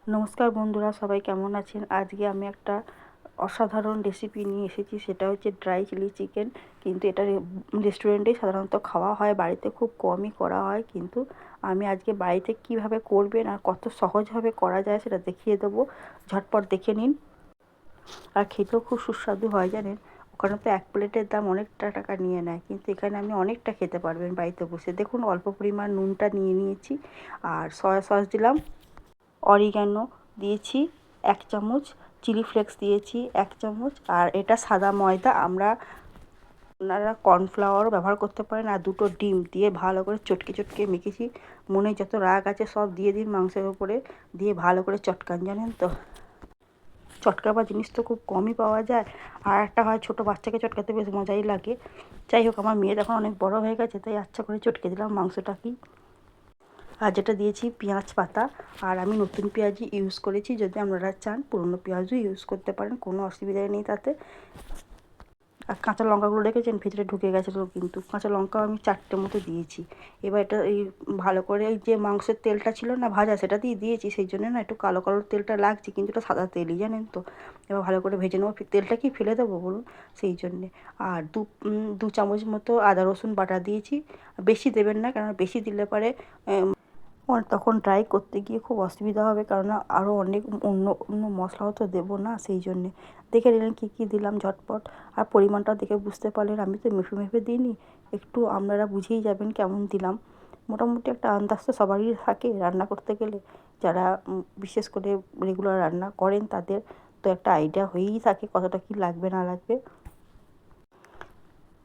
নমস্কার বন্ধুরা, সবাই কেমন আছেন? আজকে আমি একটা অসাধারণ রেসিপি নিয়ে এসেছি, সেটা হচ্ছে ড্রাই চিলি চিকেন। কিন্তু এটা রেস্টুরেন্টেই সাধারণত খাওয়া হয়, বাড়িতে খুব কমই করা হয়। কিন্তু আমি আজকে বাড়িতে কিভাবে করবেন আর কত সহজভাবে করা যায় সেটা দেখিয়ে দেবো। ঝটপট দেখে নিন। আর খেতেও খুব সুস্বাদু হয় জানেন। ওখানে তো এক প্লেটের দাম অনেকটা টাকা নিয়ে নেয়, কিন্তু এখানে আপনি অনেকটা খেতে পারবেন বাড়িতে বসে। দেখুন, অল্প পরিমাণ নুনটা নিয়ে নিয়েছি, আর সয়া সস দিলাম, অরিগ্যানো দিয়েছি 1 চামচ, চিলি ফ্লেক্স দিয়েছি 1 চামচ, আর এটা সাদা ময়দা। আপনারা কর্নফ্লাওয়ারও ব্যবহার করতে পারেন। আর 2টো ডিম দিয়ে ভালো করে চটকে চটকে মেখেছি। মনে যত রাগ আছে সব দিয়ে দিন মাংসের ওপরে, দিয়ে ভালো করে চটকান। জানেন তো, চটকাবার জিনিস তো খুব কমই পাওয়া যায়। আর একটা হয়, ছোটো বাচ্চাকে চটকাতে বেশ মজাই লাগে। যাই হোক, আমার মেয়ে এখন অনেক বড় হয়ে গেছে, তাই আচ্ছা করে চটকে দিলাম মাংসটাকেই। আর যেটা দিয়েছি পেঁয়াজ পাতা, আর আমি নতুন পেঁয়াজই ইউজ করেছি। যদি আপনারা চান পুরনো পেঁয়াজও ইউজ করতে পারেন, কোনো অসুবিধা নেই তাতে। আর কাঁচা লঙ্কাগুলো রেখেছেন, ভিতরে ঢুকে গেছিলো, কিন্তু কাঁচা লঙ্কাও আমি 4টে মতো দিয়েছি। এবার এটা এই ভালো করে, এই যে মাংসের তেলটা ছিল না ভাজা, সেটা দিয়ে দিয়েছি, সেই জন্য না একটু কালো কালো তেলটা লাগছে, কিন্তু এটা সাদা তেলই জানেন তো। এবার ভালো করে ভেজে নেবো। তেলটা কি ফেলে দেবো বলুন, সেই জন্যে। আর দু চামচ মতো আদা রসুন বাটা দিয়েছি। বেশি দেবেন না, কারণ বেশি দিলে পরে তখন ড্রাই করতে গিয়ে খুব অসুবিধা হবে, কারণ আরও অনেক অন্য অন্য মশলাও তো দেবো না, সেই জন্যে। দেখে নিলেন কী কী দিলাম ঝটপট। আর পরিমাণটা দেখে বুঝতে পারলেন, আমি তো মেপে মেপে দিইনি, একটু আপনারা বুঝেই যাবেন কেমন দিলাম। মোটামুটি একটা আন্দাজ তো সবারই থাকে রান্না করতে গেলে। যারা বিশেষ করে রেগুলার রান্না করেন, তাদের তো একটা আইডিয়া হয়েই থাকে কতটা কী লাগবে না লাগবে।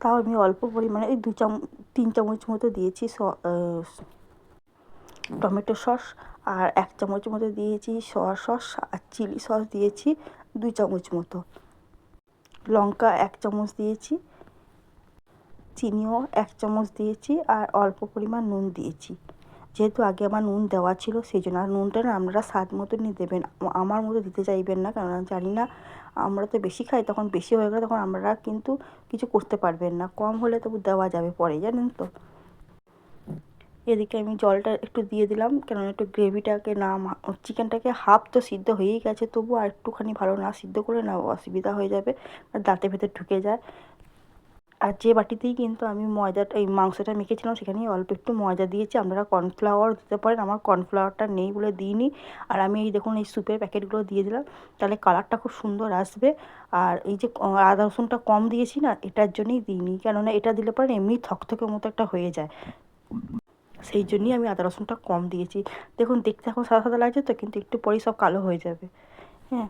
তাও আমি অল্প পরিমাণে এই 3 চামচ মতো দিয়েছি টমেটো সস, আর 1 চামচ মতো দিয়েছি সয়া সস, আর চিলি সস দিয়েছি 2 চামচ মতো, লঙ্কা 1 চামচ দিয়েছি, চিনিও 1 চামচ দিয়েছি, আর অল্প পরিমাণ নুন দিয়েছি। যেহেতু আগে আমার নুন দেওয়া ছিল, সেই জন্য। আর নুনটা না আপনারা স্বাদ মতনই দেবেন, আমার মতো দিতে চাইবেন না, কারণ জানি না, আমরা তো বেশি খাই, তখন বেশি হয়ে গেলে তখন আপনারা কিন্তু কিছু করতে পারবেন না। কম হলে তবু দেওয়া যাবে পরে, জানেন তো। এদিকে আমি জলটা একটু দিয়ে দিলাম, কেননা একটু গ্রেভিটাকে না, চিকেনটাকে হাফ তো সিদ্ধ হয়েই গেছে, তবু আর একটুখানি ভালো না সিদ্ধ করে না অসুবিধা হয়ে যাবে, আর দাঁতের ভেতর ঢুকে যায়। আর যে বাটিতেই কিন্তু আমি এই মাংসটা মেখেছিলাম, সেখানেই অল্প একটু ময়দা দিয়েছি। আপনারা কর্নফ্লাওয়ার দিতে পারেন, আমার কর্নফ্লাওয়ারটা নেই বলে দিইনি। আর আমি এই দেখুন, এই স্যুপের প্যাকেটগুলো দিয়ে দিলাম, তাহলে কালারটা খুব সুন্দর আসবে। আর এই যে আদা রসুনটা কম দিয়েছি না, এটার জন্যই দিইনি, কেননা এটা দিলে পরে এমনি থকথকে মতো একটা হয়ে যায়, সেই জন্যই আমি আদা রসুনটা কম দিয়েছি। দেখুন, দেখতে এখন সাদা সাদা লাগছে তো, কিন্তু একটু পরেই সব কালো হয়ে যাবে। হ্যাঁ,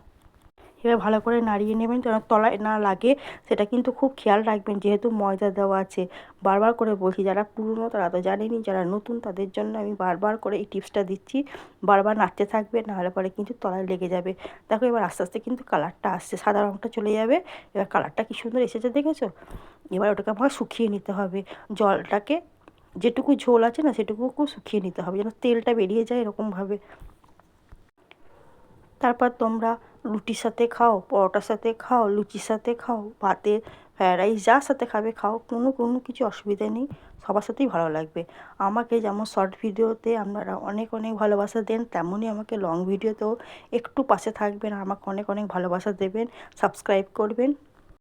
এবার ভালো করে নাড়িয়ে নেবেন, যেন তলায় না লাগে, সেটা কিন্তু খুব খেয়াল রাখবেন, যেহেতু ময়দা দেওয়া আছে। বারবার করে বলছি, যারা পুরনো তারা তো জানেনই, যারা নতুন তাদের জন্য আমি বারবার করে এই টিপসটা দিচ্ছি। বারবার নাড়তে থাকবে, নাহলে পরে কিন্তু তলায় লেগে যাবে। দেখো, এবার আস্তে আস্তে কিন্তু কালারটা আসছে, সাদা রঙটা চলে যাবে। এবার কালারটা কি সুন্দর এসেছে দেখেছো? এবার ওটাকে আমার শুকিয়ে নিতে হবে। জলটাকে, যেটুকু ঝোল আছে না, সেটুকু খুব শুকিয়ে নিতে হবে, যেন তেলটা বেরিয়ে যায় এরকমভাবে। তারপর তোমরা রুটির সাথে খাও, পরোটার সাথে খাও, লুচির সাথে খাও, ভাতে, ফ্রায়েড রাইস, যার সাথে খাবে খাও, কোনো কিছু অসুবিধা নেই, সবার সাথেই ভালো লাগবে। আমাকে যেমন শর্ট ভিডিওতে আপনারা অনেক অনেক ভালোবাসা দেন, তেমনই আমাকে লং ভিডিওতেও একটু পাশে থাকবেন, আমাকে অনেক অনেক ভালোবাসা দেবেন, সাবস্ক্রাইব করবেন।